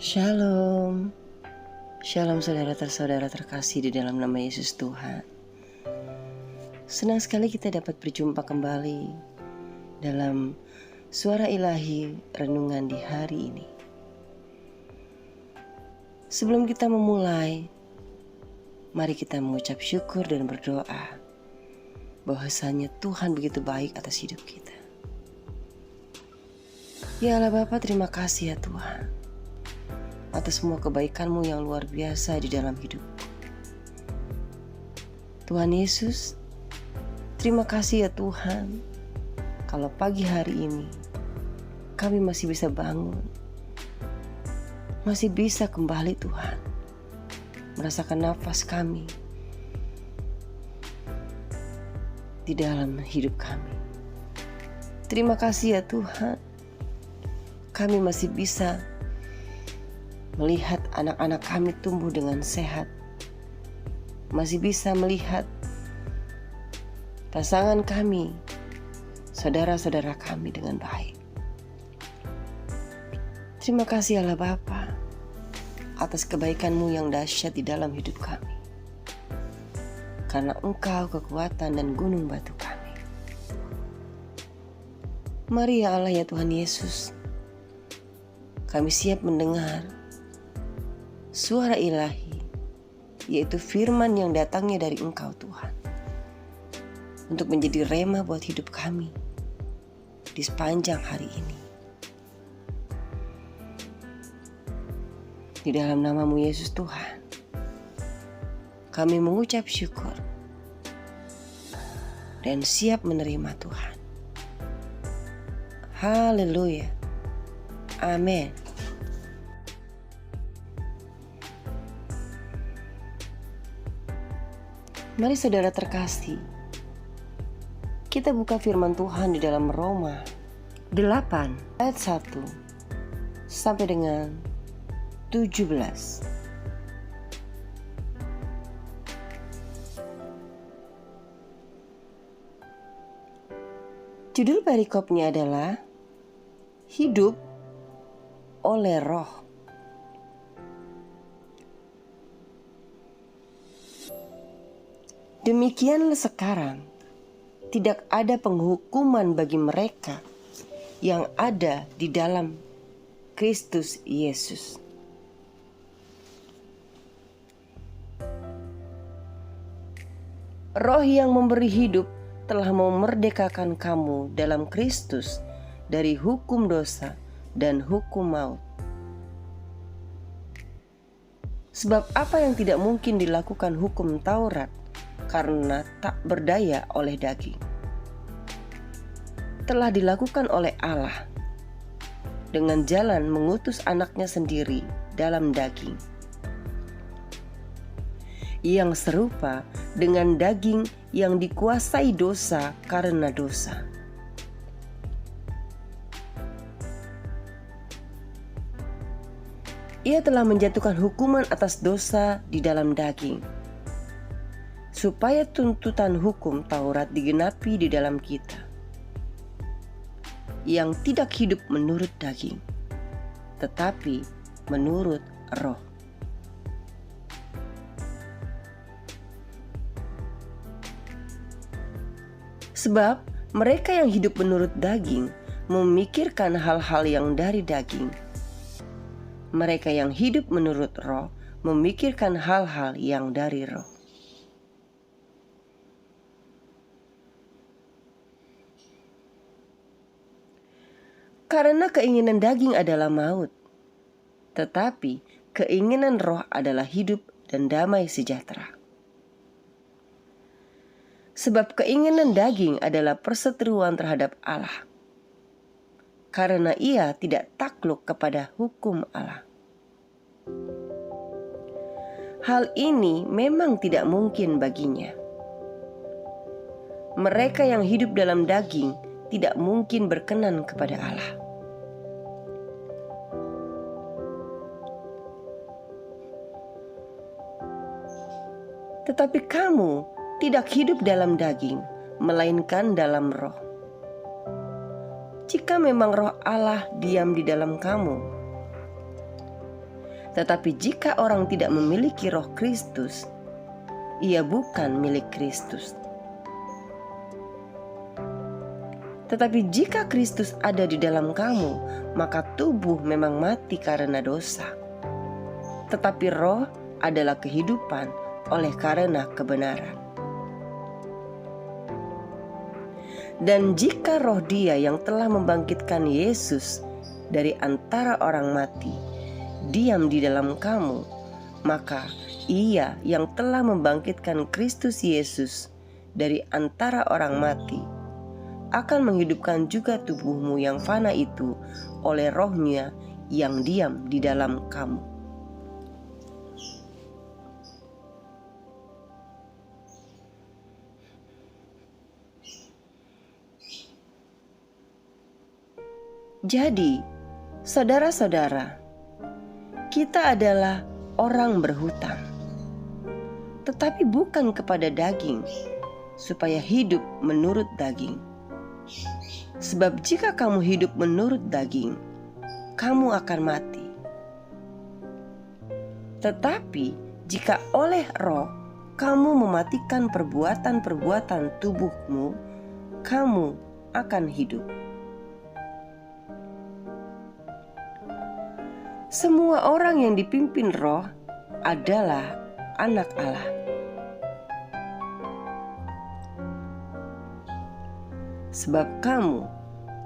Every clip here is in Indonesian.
Shalom. Shalom saudara terkasih di dalam nama Yesus Tuhan. Senang sekali kita dapat berjumpa kembali dalam suara ilahi renungan di hari ini. Sebelum kita memulai, mari kita mengucap syukur dan berdoa bahwasanya Tuhan begitu baik atas hidup kita. Ya Allah Bapa, terima kasih ya Tuhan atas semua kebaikan-Mu yang luar biasa di dalam hidup. Tuhan Yesus, terima kasih ya Tuhan, kalau pagi hari ini kami masih bisa bangun, masih bisa kembali Tuhan, merasakan nafas kami di dalam hidup kami. Terima kasih ya Tuhan, kami masih bisa melihat anak-anak kami tumbuh dengan sehat, masih bisa melihat pasangan kami, saudara-saudara kami dengan baik. Terima kasih Allah Bapa atas kebaikan-Mu yang dahsyat di dalam hidup kami, karena Engkau kekuatan dan gunung batu kami. Mari ya Allah ya Tuhan Yesus, kami siap mendengar suara ilahi, yaitu firman yang datangnya dari Engkau Tuhan, untuk menjadi rema buat hidup kami di sepanjang hari ini. Di dalam nama-Mu Yesus Tuhan, kami mengucap syukur dan siap menerima Tuhan. Haleluya. Amin. Mari saudara terkasih, kita buka firman Tuhan di dalam Roma 8 ayat 1 sampai dengan 17. Judul perikopnya adalah Hidup oleh Roh. Demikianlah sekarang, tidak ada penghukuman bagi mereka yang ada di dalam Kristus Yesus. Roh yang memberi hidup telah memerdekakan kamu dalam Kristus dari hukum dosa dan hukum maut. Sebab apa yang tidak mungkin dilakukan hukum Taurat karena tak berdaya oleh daging, telah dilakukan oleh Allah dengan jalan mengutus anaknya sendiri dalam daging, yang serupa dengan daging yang dikuasai dosa karena dosa. Ia telah menjatuhkan hukuman atas dosa di dalam daging, supaya tuntutan hukum Taurat digenapi di dalam kita, yang tidak hidup menurut daging, tetapi menurut Roh. Sebab mereka yang hidup menurut daging memikirkan hal-hal yang dari daging. Mereka yang hidup menurut Roh memikirkan hal-hal yang dari Roh. Karena keinginan daging adalah maut, tetapi keinginan Roh adalah hidup dan damai sejahtera. Sebab keinginan daging adalah perseteruan terhadap Allah, karena ia tidak takluk kepada hukum Allah. Hal ini memang tidak mungkin baginya. Mereka yang hidup dalam daging tidak mungkin berkenan kepada Allah. Tetapi kamu tidak hidup dalam daging, melainkan dalam Roh. Jika memang Roh Allah diam di dalam kamu, Tetapi jika orang tidak memiliki roh Kristus, ia bukan milik Kristus. Tetapi jika Kristus ada di dalam kamu, maka tubuh memang mati karena dosa, tetapi roh adalah kehidupan oleh karena kebenaran. Dan jika roh Dia yang telah membangkitkan Yesus dari antara orang mati diam di dalam kamu, maka Ia yang telah membangkitkan Kristus Yesus dari antara orang mati akan menghidupkan juga tubuhmu yang fana itu oleh roh-Nya yang diam di dalam kamu. Jadi, saudara-saudara, kita adalah orang berhutang, tetapi bukan kepada daging, supaya hidup menurut daging. Sebab jika kamu hidup menurut daging, kamu akan mati. Tetapi jika oleh roh kamu mematikan perbuatan-perbuatan tubuhmu, kamu akan hidup. Semua orang yang dipimpin roh adalah anak Allah. Sebab kamu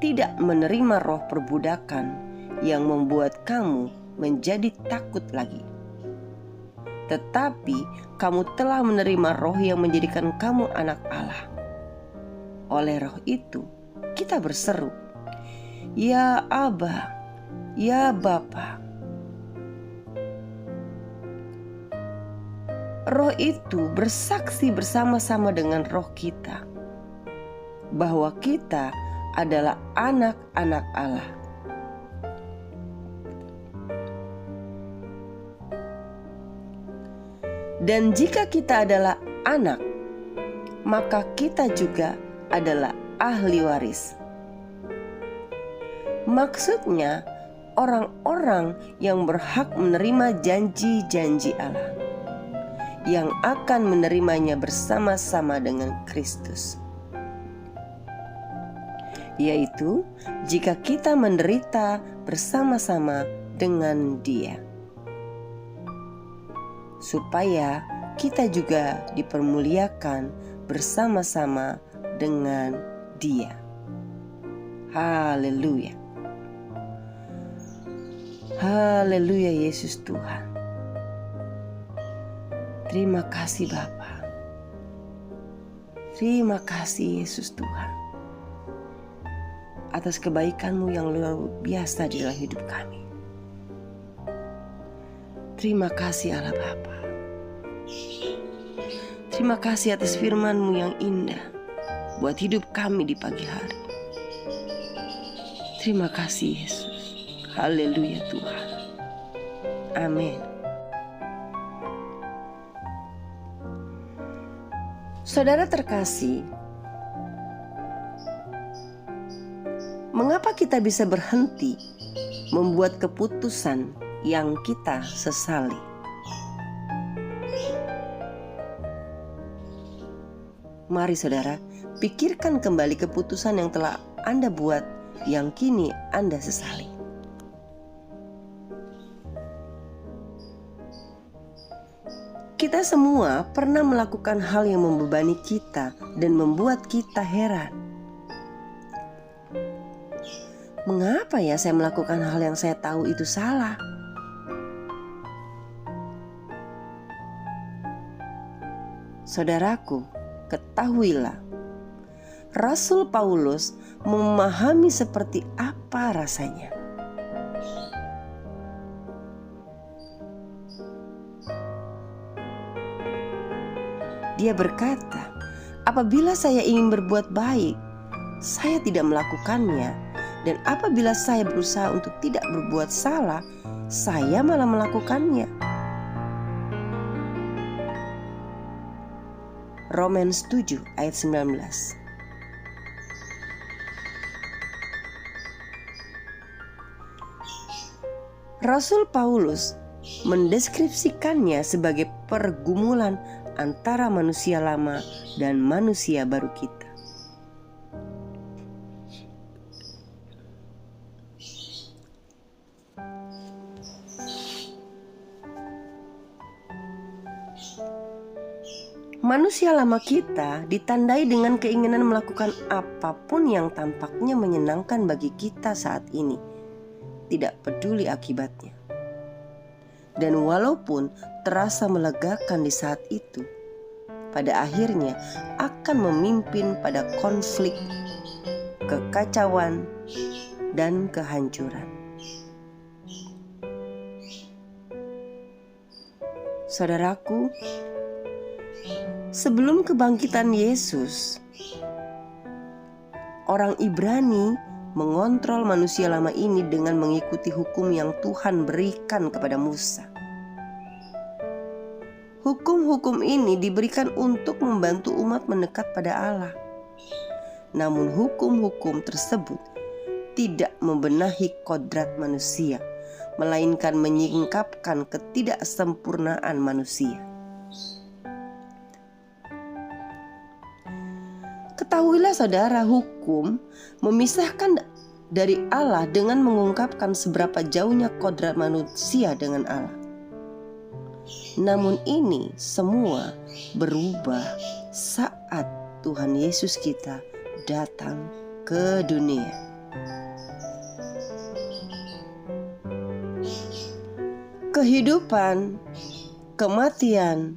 tidak menerima roh perbudakan yang membuat kamu menjadi takut lagi. Tetapi kamu telah menerima roh yang menjadikan kamu anak Allah. Oleh roh itu kita berseru, "Ya Aba, ya Bapa." Roh itu bersaksi bersama-sama dengan roh kita bahwa kita adalah anak-anak Allah. Dan jika kita adalah anak, maka kita juga adalah ahli waris. Maksudnya, orang-orang yang berhak menerima janji-janji Allah, yang akan menerimanya bersama-sama dengan Kristus. Yaitu, jika kita menderita bersama-sama dengan Dia, supaya kita juga dipermuliakan bersama-sama dengan Dia. Haleluya. Haleluya, Yesus Tuhan. Terima kasih Bapa. Terima kasih Yesus Tuhan, atas kebaikan-Mu yang luar biasa di dalam hidup kami. Terima kasih Allah Bapa. Terima kasih atas firman-Mu yang indah buat hidup kami di pagi hari. Terima kasih Yesus. Haleluya Tuhan. Amin. Saudara terkasih, mengapa kita bisa berhenti membuat keputusan yang kita sesali? Mari saudara, pikirkan kembali keputusan yang telah Anda buat yang kini Anda sesali. Kita semua pernah melakukan hal yang membebani kita dan membuat kita heran. Mengapa ya saya melakukan hal yang saya tahu itu salah? Saudaraku, ketahuilah, Rasul Paulus memahami seperti apa rasanya. Dia berkata, apabila saya ingin berbuat baik, saya tidak melakukannya. Dan apabila saya berusaha untuk tidak berbuat salah, saya malah melakukannya. Romans 7 ayat 19. Rasul Paulus mendeskripsikannya sebagai pergumulan antara manusia lama dan manusia baru kita. Manusia lama kita ditandai dengan keinginan melakukan apapun yang tampaknya menyenangkan bagi kita saat ini, tidak peduli akibatnya. Dan walaupun terasa melegakan di saat itu, pada akhirnya akan memimpin pada konflik, kekacauan, dan kehancuran. Saudaraku, sebelum kebangkitan Yesus, orang Ibrani mengontrol manusia lama ini dengan mengikuti hukum yang Tuhan berikan kepada Musa. Hukum-hukum ini diberikan untuk membantu umat mendekat pada Allah. Namun hukum-hukum tersebut tidak membenahi kodrat manusia, melainkan menyingkapkan ketidaksempurnaan manusia. Ketahuilah saudara, hukum memisahkan dari Allah dengan mengungkapkan seberapa jauhnya kodrat manusia dengan Allah. Namun ini semua berubah saat Tuhan Yesus kita datang ke dunia. Kehidupan, kematian,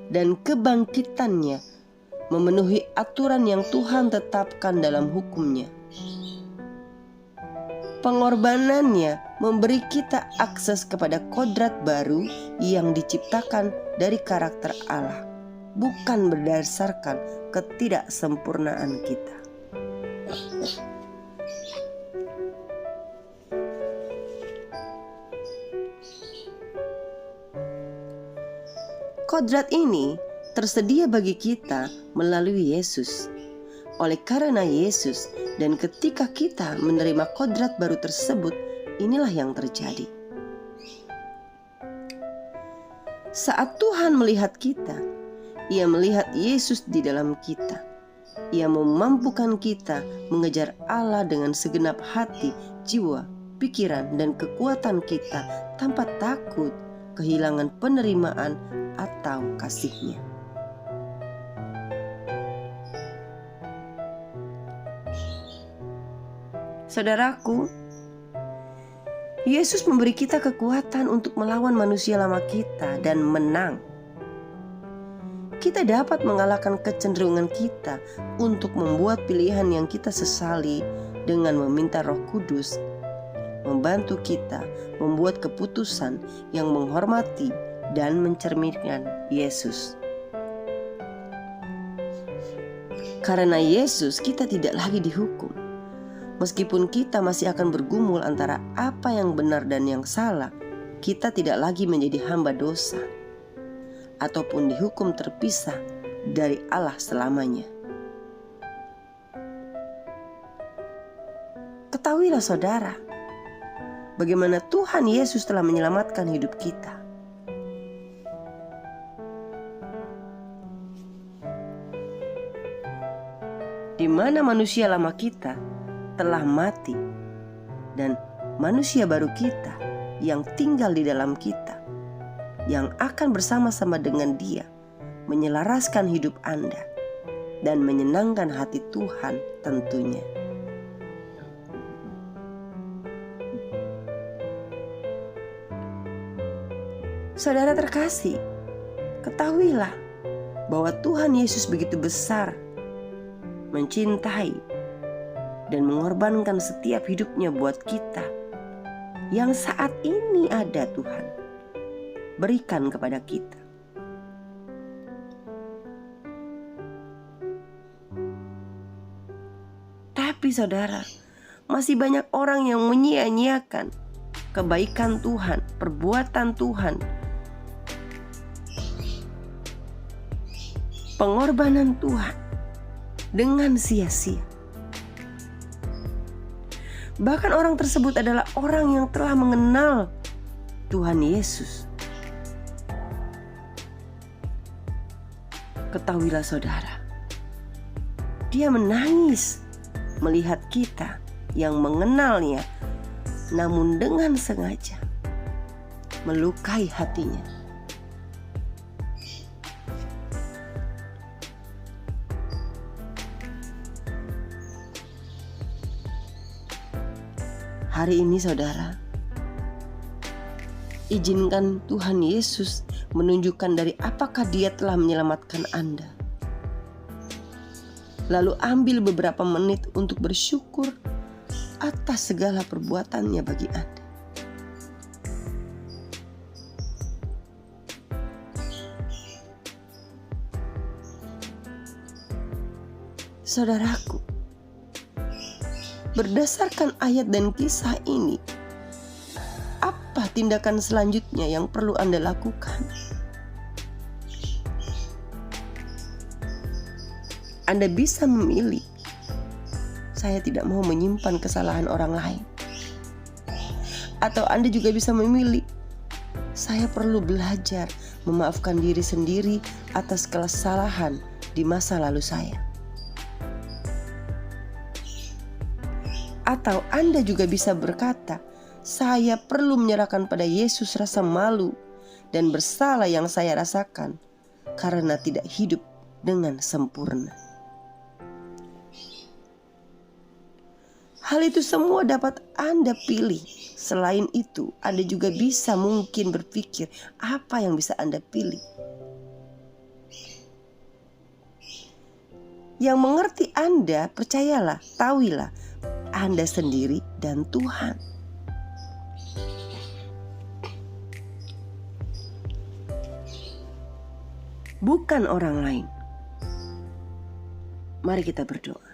dan kebangkitannya memenuhi aturan yang Tuhan tetapkan dalam hukum-Nya. Pengorbanannya memberi kita akses kepada kodrat baru yang diciptakan dari karakter Allah, bukan berdasarkan ketidaksempurnaan kita. Kodrat ini tersedia bagi kita melalui Yesus. Oleh karena Yesus, dan ketika kita menerima kodrat baru tersebut, inilah yang terjadi. Saat Tuhan melihat kita, Ia melihat Yesus di dalam kita. Ia memampukan kita mengejar Allah dengan segenap hati, jiwa, pikiran, dan kekuatan kita tanpa takut kehilangan penerimaan atau kasih-Nya. Saudaraku, Yesus memberi kita kekuatan untuk melawan manusia lama kita dan menang. Kita dapat mengalahkan kecenderungan kita untuk membuat pilihan yang kita sesali dengan meminta Roh Kudus membantu kita membuat keputusan yang menghormati dan mencerminkan Yesus. Karena Yesus, kita tidak lagi dihukum. Meskipun kita masih akan bergumul antara apa yang benar dan yang salah, kita tidak lagi menjadi hamba dosa ataupun dihukum terpisah dari Allah selamanya. Ketahuilah saudara, bagaimana Tuhan Yesus telah menyelamatkan hidup kita. Di mana manusia lama kita telah mati dan manusia baru kita yang tinggal di dalam kita, yang akan bersama-sama dengan Dia menyelaraskan hidup Anda dan menyenangkan hati Tuhan tentunya. Saudara terkasih, ketahuilah bahwa Tuhan Yesus begitu besar, mencintai, dan mengorbankan setiap hidupnya buat kita yang saat ini ada. Tuhan berikan kepada kita. Tapi saudara, masih banyak orang yang menyia-nyiakan kebaikan Tuhan, perbuatan Tuhan, pengorbanan Tuhan dengan sia-sia. Bahkan orang tersebut adalah orang yang telah mengenal Tuhan Yesus, Ketahuilah saudara, Dia menangis melihat kita yang mengenalnya, namun dengan sengaja melukai hatinya. Hari ini saudara, izinkan Tuhan Yesus menunjukkan dari apakah Dia telah menyelamatkan Anda. Lalu ambil beberapa menit untuk bersyukur atas segala perbuatannya bagi Anda. Saudaraku, berdasarkan ayat dan kisah ini, apa tindakan selanjutnya yang perlu Anda lakukan? Anda bisa memilih, saya tidak mau menyimpan kesalahan orang lain. Atau Anda juga bisa memilih, saya perlu belajar memaafkan diri sendiri atas kesalahan di masa lalu saya. Atau Anda juga bisa berkata, saya perlu menyerahkan pada Yesus rasa malu dan bersalah yang saya rasakan karena tidak hidup dengan sempurna. Hal itu semua dapat Anda pilih. Selain itu, Anda juga bisa mungkin berpikir apa yang bisa Anda pilih. Yang mengerti Anda, percayalah, tahuilah, Anda sendiri dan Tuhan. Bukan orang lain. Mari kita berdoa.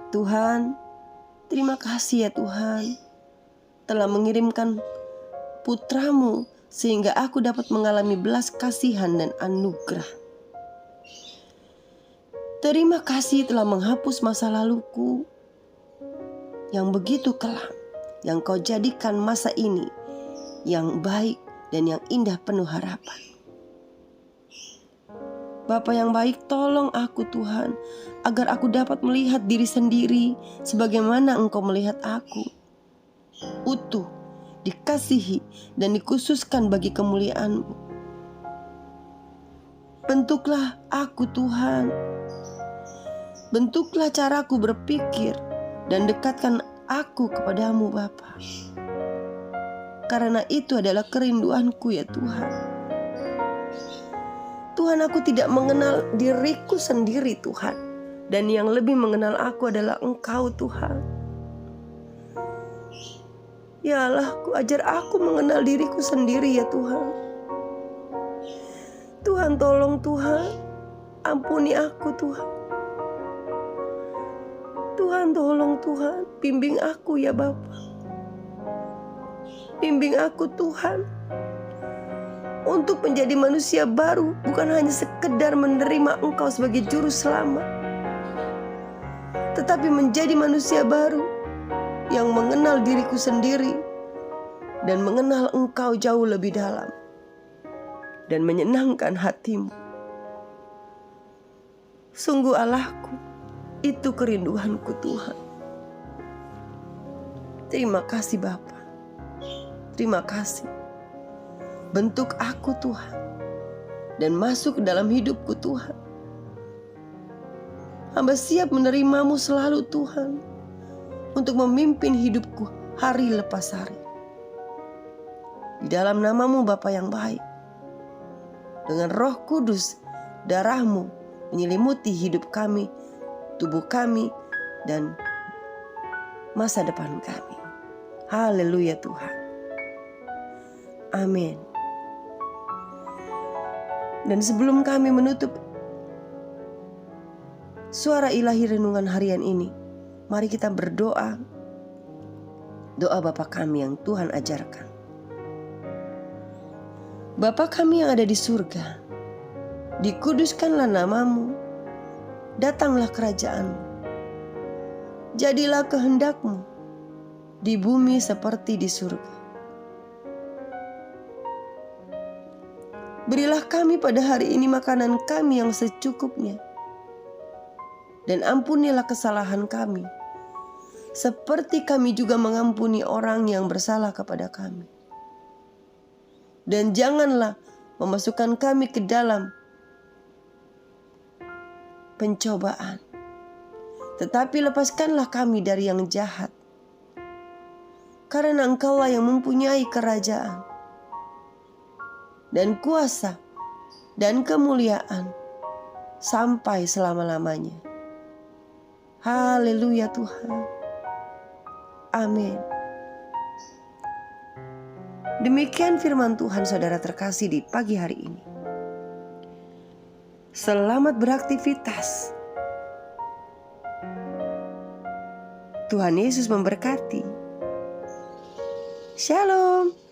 Tuhan, terima kasih ya Tuhan, telah mengirimkan putra-Mu sehingga aku dapat mengalami belas kasihan dan anugerah. Terima kasih telah menghapus masa laluku yang begitu kelam, yang Kau jadikan masa ini yang baik dan yang indah penuh harapan. Bapa yang baik, tolong aku Tuhan, agar aku dapat melihat diri sendiri sebagaimana Engkau melihat aku. Utuh, dikasihi, dan dikhususkan bagi kemuliaan-Mu. Bentuklah aku Tuhan. Bentuklah caraku berpikir dan dekatkan aku kepadamu Bapa. Karena itu adalah kerinduanku ya Tuhan. Tuhan, aku tidak mengenal diriku sendiri Tuhan. Dan yang lebih mengenal aku adalah Engkau Tuhan. Ya Allah, ajar aku mengenal diriku sendiri ya Tuhan. Tuhan, tolong Tuhan, ampuni aku Tuhan. Tuhan, tolong Tuhan, bimbing aku ya Bapa. Bimbing aku Tuhan, untuk menjadi manusia baru, bukan hanya sekedar menerima Engkau sebagai juru selamat, tetapi menjadi manusia baru yang mengenal diriku sendiri dan mengenal Engkau jauh lebih dalam dan menyenangkan hati-Mu. Sungguh Allahku, itu kerinduanku Tuhan. Terima kasih Bapa. Terima kasih. Bentuk aku Tuhan dan masuk ke dalam hidupku Tuhan. Hamba siap menerimamu selalu Tuhan, untuk memimpin hidupku hari lepas hari. Di dalam namamu Bapa yang baik, dengan Roh Kudus, darah-Mu menyelimuti hidup kami, tubuh kami, dan masa depan kami. Haleluya Tuhan. Amin. Dan sebelum kami menutup suara ilahi renungan harian ini, mari kita berdoa. Doa Bapa kami yang Tuhan ajarkan. Bapa kami yang ada di surga, dikuduskanlah namamu, datanglah kerajaan-Mu, jadilah kehendak-Mu di bumi seperti di surga. Berilah kami pada hari ini makanan kami yang secukupnya. Dan ampunilah kesalahan kami, seperti kami juga mengampuni orang yang bersalah kepada kami. Dan janganlah memasukkan kami ke dalam pencobaan, tetapi lepaskanlah kami dari yang jahat. Karena Engkaulah yang mempunyai kerajaan dan kuasa dan kemuliaan sampai selama-lamanya. Haleluya Tuhan. Amin. Demikian firman Tuhan saudara terkasih di pagi hari ini. Selamat beraktivitas. Tuhan Yesus memberkati. Shalom.